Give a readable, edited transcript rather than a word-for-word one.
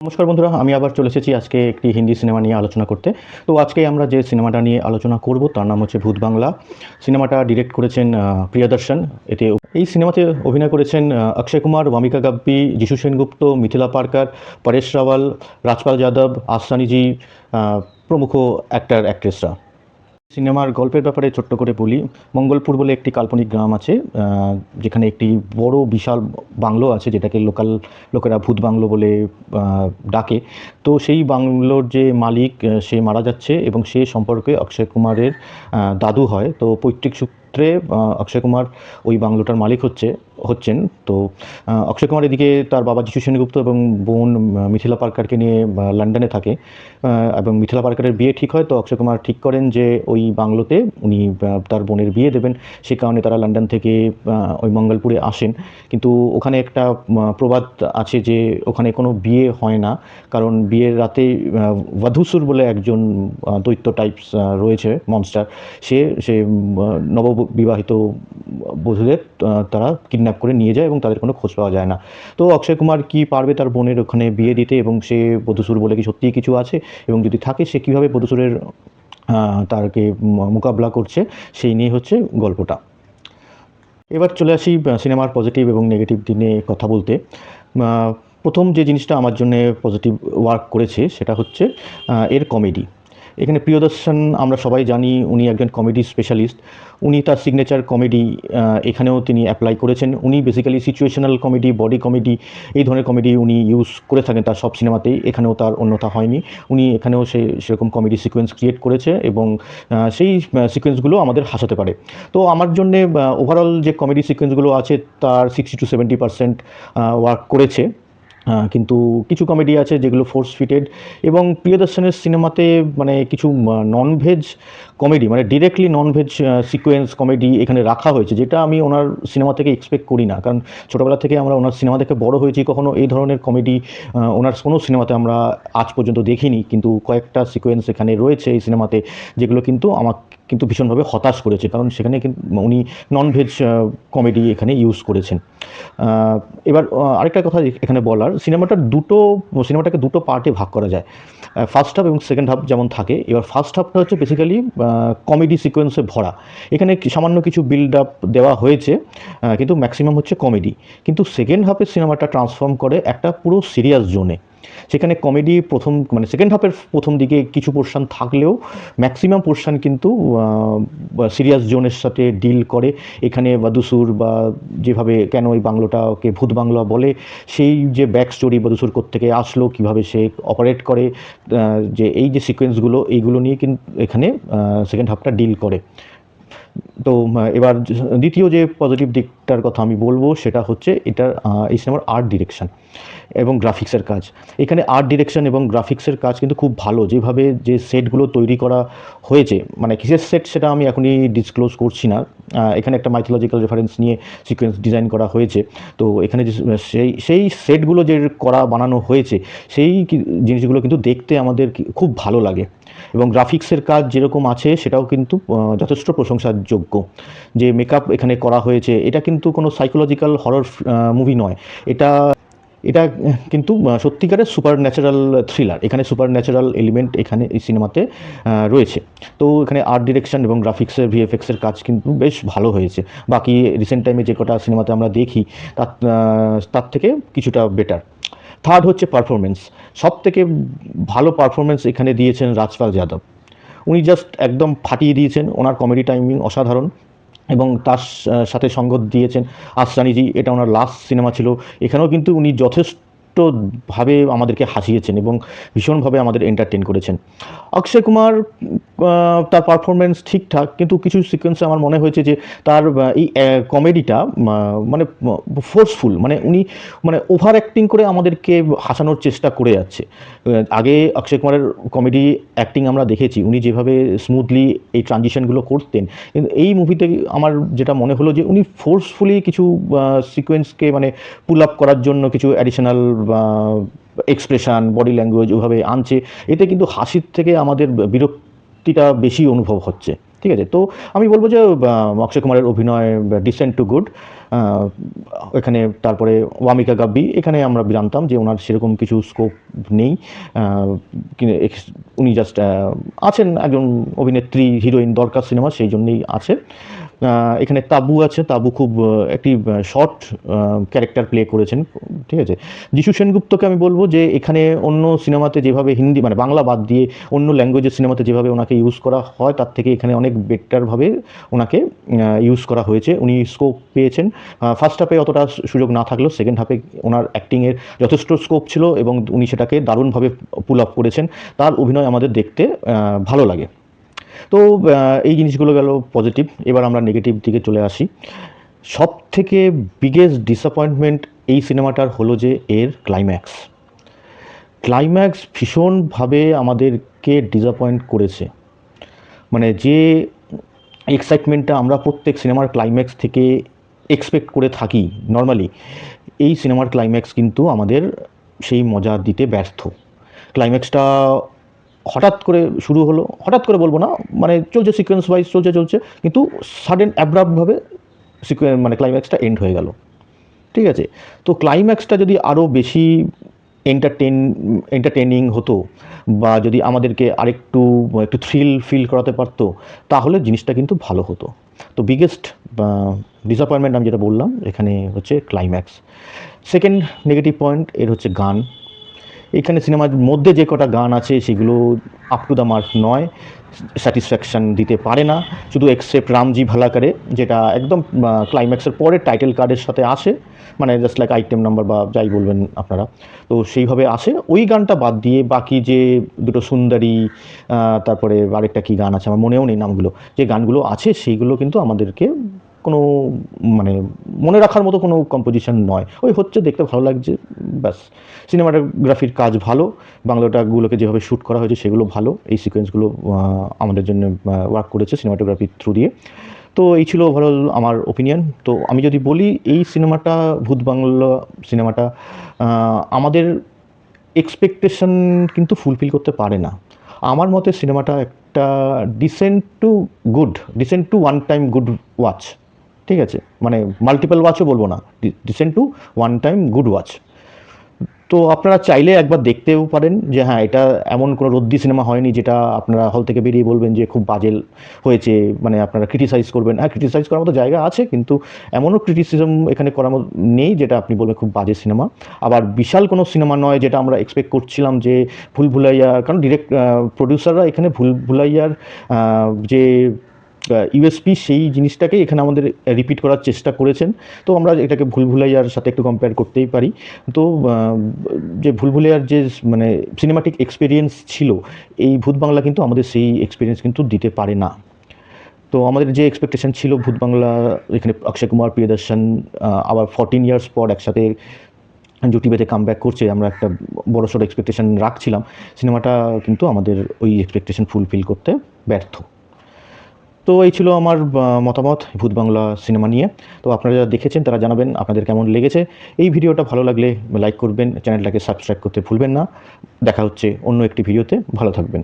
নমস্কার বন্ধুরা, আমি আবার চলে এসেছি আজকে একটি হিন্দি সিনেমা নিয়ে আলোচনা করতে। তো আজকে আমরা যে সিনেমাটা নিয়ে আলোচনা করব তার নাম হচ্ছে ভূত বাংলা। সিনেমাটা ডিরেক্ট করেছেন প্রিয়দর্শন। এই সিনেমাতে অভিনয় করেছেন অক্ষয় কুমার, ভামিকা গাব্বি, যিশু সেনগুপ্ত, মিথিলা পার্কার, পরেশ রাওয়াল, রাজপাল যাদব, আসানিজি প্রমুখ অ্যাক্টর অ্যাক্ট্রেসরা। সিনেমার গল্পের ব্যাপারে ছোট্ট করে বলি। মঙ্গলপুর বলে একটি কাল্পনিক গ্রাম আছে, যেখানে একটি বড় বিশাল বাংলো আছে, যেটাকে লোকেরা ভূত বাংলো বলে ডাকে। তো সেই বাংলোর যে মালিক, সে মারা যাচ্ছে এবং সে সম্পর্কে অক্ষয় কুমারের দাদু হয়। তো পৈতৃক সূত্রে অক্ষয় কুমার ওই বাংলোটার মালিক হচ্ছেন। তো অক্ষয় কুমার এদিকে তার বাবা যিশু সেনগুপ্ত এবং বোন মিথিলা পার্কারকে নিয়ে লন্ডনে থাকে, এবং মিথিলা পার্কারের বিয়ে ঠিক হয়। তো অক্ষয় কুমার ঠিক করেন যে ওই বাংলোতে উনি তার বোনের বিয়ে দেবেন। সে কারণে তারা লন্ডন থেকে ওই মঙ্গলপুরে আসেন। কিন্তু ওখানে একটা প্রবাদ আছে যে ওখানে কোনো বিয়ে হয় না, কারণ বিয়ের রাতে বধূসুর বলে একজন দৈত্য টাইপস রয়েছে, মনস্টার। সে নববিবাহিত বধূদের তারা কিডন্যাপ করে নিয়ে যায় এবং তাদের কোনো খোঁজ পাওয়া যায় না। তো অক্ষয় কুমার কি পারবে তার বোনের ওখানে বিয়ে দিতে, এবং সে বধূসুর বলে কি সত্যিই কিছু আছে, এবং যদি থাকে সে কীভাবে বধূসুরের তারকে মোকাবিলা করছে, সেই নিয়ে হচ্ছে গল্পটা। এবার চলে আসি সিনেমার পজিটিভ এবং নেগেটিভ দিক নিয়ে কথা বলতে। প্রথম যে জিনিসটা আমার জন্য পজিটিভ ওয়ার্ক করেছে সেটা হচ্ছে এর কমেডি। এখানে প্রিয়দর্শন আমরা সবাই জানি, উনি একজন কমেডি স্পেশালিস্ট। উনি তার সিগনেচার কমেডি এখানেও তিনি অ্যাপ্লাই করেছেন। উনি basically situational comedy, body comedy, এই ধরনের কমেডি উনি ইউজ করে থাকেন তার সব সিনেমাতেই। এখানেও তার অন্যথা হয়নি। উনি এখানেও সেরকম কমেডি সিকোয়েন্স ক্রিয়েট করেছে এবং সেই সিকোয়েন্সগুলো আমাদের হাসাতে পারে। তো আমার জন্যে ওভারঅল যে কমেডি সিকোয়েন্সগুলো আছে তার 60 to 70% ওয়ার্ক করেছে। কিন্তু কিছু কমেডি আছে যেগুলো ফোর্স ফিটেড, এবং প্রিয়দর্শনের সিনেমাতে মানে কিছু নন ভেজ কমেডি, মানে directly non veg sequence comedy এখানে রাখা হয়েছে, যেটা আমি ওনার সিনেমা থেকে এক্সপেক্ট করি না। কারণ ছোটোবেলা থেকে আমরা ওনার সিনেমা দেখে বড় হয়েছি, কখনো এই ধরনের কমেডি ওনার কোনো সিনেমাতে আমরা আজ পর্যন্ত দেখিনি। কিন্তু কয়েকটা সিকোয়েন্স এখানে রয়েছে এই সিনেমাতে যেগুলো কিন্তু আমাকে কিন্তু ভীষণভাবে হতাশ করেছে, কারণ সেখানে কিন্তু উনি নন ভেজ কমেডি এখানে ইউজ করেছেন। এবার আরেকটা কথা এখানে বলার, সিনেমাটাকে দুটো পার্টে ভাগ করা যায়, ফার্স্ট হাফ এবং সেকেন্ড হাফ যেমন থাকে। এবার ফার্স্ট হাফটা হচ্ছে বেসিক্যালি কমেডি সিকোয়েন্সে ভরা। এখানে সামান্য কিছু বিল্ড আপ দেওয়া হয়েছে, কিন্তু ম্যাক্সিমাম হচ্ছে কমেডি। কিন্তু সেকেন্ড হাফের সিনেমাটা ট্রান্সফর্ম করে একটা পুরো সিরিয়াস জোনে। সেখানে কমেডি সেকেন্ড হাফের প্রথম দিকে কিছু পোর্শন থাকলেও ম্যাক্সিমাম পোর্শন কিন্তু সিরিয়াস জোনের সাথে ডিল করে। এখানে বধূসুর বা যেভাবে কেন ওই বাংলোটাকে ভূত বাংলা বলে, সেই যে ব্যাক স্টোরি, বধূসুর কোত্থেকে আসলো, কীভাবে সে অপারেট করে, যে এই যে সিকোয়েন্সগুলো, এইগুলো নিয়ে কিন্তু এখানে সেকেন্ড হাফটা ডিল করে। তো এবার দ্বিতীয় যে পজিটিভ দিকটার কথা আমি বলবো সেটা হচ্ছে এই সিনেমার আর্ট ডিরেকশন এবং গ্রাফিক্সের কাজ। এখানে আর্ট ডিরেকশন এবং গ্রাফিক্সের কাজ কিন্তু খুব ভালো। যেভাবে যে সেটগুলো তৈরি করা হয়েছে, মানে কিসের সেট সেটা আমি এখনই ডিসক্লোজ করছি না। এখানে একটা মাইথোলজিক্যাল রেফারেন্স নিয়ে সিকোয়েন্স ডিজাইন করা হয়েছে। তো এখানে যে সেই সেটগুলো যে বানানো হয়েছে, সেই জিনিসগুলো কিন্তু দেখতে আমাদের খুব ভালো লাগে। এবং গ্রাফিক্সের কাজ যেরকম আছে সেটাও কিন্তু যথেষ্ট প্রশংসার যোগ্য। যে মেকআপ এখানে করা হয়েছে, এটা কিন্তু কোনো সাইকোলজিক্যাল হরর মুভি নয়, এটা কিন্তু সত্যিকারের সুপার ন্যাচারাল থ্রিলার। এখানে সুপার ন্যাচারাল এলিমেন্ট এখানে এই সিনেমাতে রয়েছে। তো এখানে আর্ট ডিরেকশন এবং গ্রাফিক্সের ভিএফএক্সের কাজ কিন্তু বেশ ভালো হয়েছে। বাকি রিসেন্ট টাইমে যে কটা সিনেমাতে আমরা দেখি তার থেকে কিছুটা বেটার। থার্ড হচ্ছে পারফরমেন্স। সব থেকে ভালো পারফরমেন্স এখানে দিয়েছেন রাজপাল যাদব। উনি জাস্ট একদম ফাটিয়ে দিয়েছেন, ওনার কমেডি টাইমিং অসাধারণ। এবং তার সাথে সঙ্গত দিয়েছেন আসরানিজি, এটা ওনার লাস্ট সিনেমা ছিল। এখানেও কিন্তু উনি যথেষ্টভাবে আমাদেরকে হাসিয়েছেন এবং ভীষণভাবে আমাদের এন্টারটেন করেছেন। অক্ষয় কুমার, তার পারফরমেন্স ঠিকঠাক, কিন্তু কিছু সিকোয়েন্সে আমার মনে হয়েছে যে তার এই কমেডিটা মানে ফোর্সফুল, মানে উনি ওভার অ্যাক্টিং করে আমাদেরকে হাসানোর চেষ্টা করে যাচ্ছে। আগে অক্ষয় কুমারের কমেডি অ্যাক্টিং আমরা দেখেছি, উনি যেভাবে স্মুথলি এই ট্রানজিশনগুলো করতেন, কিন্তু এই মুভিতে আমার যেটা মনে হলো যে উনি ফোর্সফুলি কিছু সিকোয়েন্সকে পুল আপ করার জন্য কিছু অ্যাডিশনাল এক্সপ্রেশন, বডি ল্যাঙ্গুয়েজ ওভাবে আনছে। এতে কিন্তু হাসির থেকে আমাদের বিরক্তিটা বেশি অনুভব হচ্ছে। ঠিক আছে। তো আমি বলবো যে অক্ষয় কুমারের অভিনয় ডিসেন্ট টু গুড। এখানে তারপরে ওয়ামিকা গাব্বি, এখানে আমরা জানতাম যে ওনার সেরকম কিছু স্কোপ নেই। উনি জাস্ট আছেন একজন অভিনেত্রী, হিরোইন দরকার সিনেমা, সেই জন্যই আছে। এখানে তাবু আছে, তাবু খুব একটি শর্ট ক্যারেক্টার প্লে করেছেন, ঠিক আছে। যিশু সেনগুপ্তকে আমি বলবো যে এখানে অন্য সিনেমাতে যেভাবে হিন্দি মানে বাংলা বাদ দিয়ে অন্য ল্যাঙ্গুয়েজের সিনেমাতে যেভাবে ওনাকে ইউজ করা হয় তার থেকে এখানে অনেক বেটারভাবে ওনাকে ইউজ করা হয়েছে। উনি স্কোপ পেয়েছেন। ফার্স্ট হাফে অতটা সুযোগ না থাকলেও সেকেন্ড হাফে ওনার অ্যাক্টিংয়ের যথেষ্ট স্কোপ ছিল এবং উনি সেটাকে দারুণভাবে পুল আপ করেছেন। তার অভিনয় আমাদের দেখতে ভালো লাগে। তো এই জিনিসগুলো গেল পজিটিভ। এবার আমরা নেগেটিভ দিকে চলে আসি। সব থেকে বিগেস্ট ডিসঅ্যাপয়েন্টমেন্ট এই সিনেমাটার হলো যে এর ক্লাইম্যাক্স ভীষণভাবে আমাদেরকে ডিসঅ্যাপয়েন্ট করেছে। মানে যে এক্সাইটমেন্টটা আমরা প্রত্যেক সিনেমার ক্লাইম্যাক্স থেকে এক্সপেক্ট করে থাকি নর্মালি, এই সিনেমার ক্লাইম্যাক্স কিন্তু আমাদের সেই মজা দিতে ব্যর্থ। ক্লাইম্যাক্সটা হঠাৎ করে শুরু হলো, হঠাৎ করে বলবো না, মানে চলছে সিকোয়েন্স ওয়াইজ চলছে, কিন্তু সাডেন অ্যাব্রাপ্টভাবে মানে ক্লাইম্যাক্সটা এন্ড হয়ে গেল, ঠিক আছে। তো ক্লাইম্যাক্সটা যদি আরও বেশি এন্টারটেনিং হতো বা যদি আমাদেরকে আরেকটু একটু থ্রিল ফিল করাতে পারতো তাহলে জিনিসটা কিন্তু ভালো হতো। তো বিগেস্ট ডিসঅ্যাপয়েন্টমেন্ট আমি যেটা বললাম এখানে হচ্ছে ক্লাইম্যাক্স। সেকেন্ড নেগেটিভ পয়েন্ট এর হচ্ছে গান। এখানে সিনেমার মধ্যে যে কটা গান আছে সেগুলো আপ টু দ্য মার্ক নয়, স্যাটিসফ্যাকশান দিতে পারে না, শুধু এক্সেপ্ট রামজি ভালাকারে, যেটা একদম ক্লাইম্যাক্সের পরে টাইটেল কার্ডের সাথে আসে, মানে জাস্ট লাইক আইটেম নাম্বার বা যাই বলবেন আপনারা, তো সেইভাবে আসে। ওই গানটা বাদ দিয়ে বাকি যে দুটো সুন্দরী, তারপরে আরেকটা কী গান আছে আমার মনেও নেই নামগুলো, যে গানগুলো আছে সেইগুলো কিন্তু আমাদেরকে কোনো মানে মনে রাখার মতো কোনো কম্পোজিশন নয়। ওই হচ্ছে দেখতে ভালো লাগছে ব্যাস। সিনেমাটোগ্রাফির কাজ ভালো, বাংলাটাগুলোকে যেভাবে শ্যুট করা হয়েছে সেগুলো ভালো, এই সিকোয়েন্সগুলো আমাদের জন্য ওয়ার্ক করেছে সিনেমাটোগ্রাফির থ্রু দিয়ে। তো এই ছিল ওভারঅল আমার ওপিনিয়ন। তো আমি যদি বলি এই সিনেমাটা, ভূত বাংলা সিনেমাটা আমাদের এক্সপেকটেশন কিন্তু ফুলফিল করতে পারে না। আমার মতে সিনেমাটা একটা decent to one time good watch, ঠিক আছে, মানে মাল্টিপল ওয়াচও বলবো না, decent to one time good watch. তো আপনারা চাইলে একবার দেখতেও পারেন যে হ্যাঁ, এটা এমন কোনো রদ্দি সিনেমা হয়নি যেটা আপনারা হল থেকে বেরিয়ে বলবেন যে খুব বাজে হয়েছে, মানে আপনারা ক্রিটিসাইজ করবেন। হ্যাঁ, ক্রিটিসাইজ করার মতো জায়গা আছে, কিন্তু এমনও ক্রিটিসিজম এখানে করার মতো নেই যেটা আপনি বলবেন খুব বাজে সিনেমা। আবার বিশাল কোনো সিনেমা নয় যেটা আমরা এক্সপেক্ট করছিলাম যে ভুল ভুলাইয়া, কারণ প্রডিউসাররা এখানে ভুল ভুলাইয়ার যে ইউএসপি সেই জিনিসটাকেই এখানে আমাদের রিপিট করার চেষ্টা করেছেন। তো আমরা এটাকে ভুল ভুলাইয়ার সাথে একটু কম্পেয়ার করতেই পারি। তো যে ভুল ভুলাইয়ার যে মানে সিনেমাটিক এক্সপিরিয়েন্স ছিল, এই ভূত বাংলা কিন্তু আমাদের সেই এক্সপিরিয়েন্স কিন্তু দিতে পারে না। তো আমাদের যে এক্সপেকটেশন ছিল ভূত বাংলা, এখানে অক্ষয় কুমার, প্রিয়দর্শন আবার 14 ইয়ার্স পর একসাথে জুটি বেঁধে কামব্যাক করছে, আমরা একটা বড়সড় এক্সপেকটেশন রাখছিলাম। সিনেমাটা কিন্তু আমাদের ওই এক্সপেকটেশন ফুলফিল করতে ব্যর্থ। তো এই ছিল আমার মতামত ভূত বাংলা সিনেমা নিয়ে। তো আপনারা যারা দেখেছেন তারা জানাবেন আপনাদের কেমন লেগেছে। এই ভিডিওটা ভালো লাগলে লাইক করবেন, চ্যানেলটাকে সাবস্ক্রাইব করতে ভুলবেন না। দেখা হচ্ছে অন্য একটি ভিডিওতে, ভালো থাকবেন।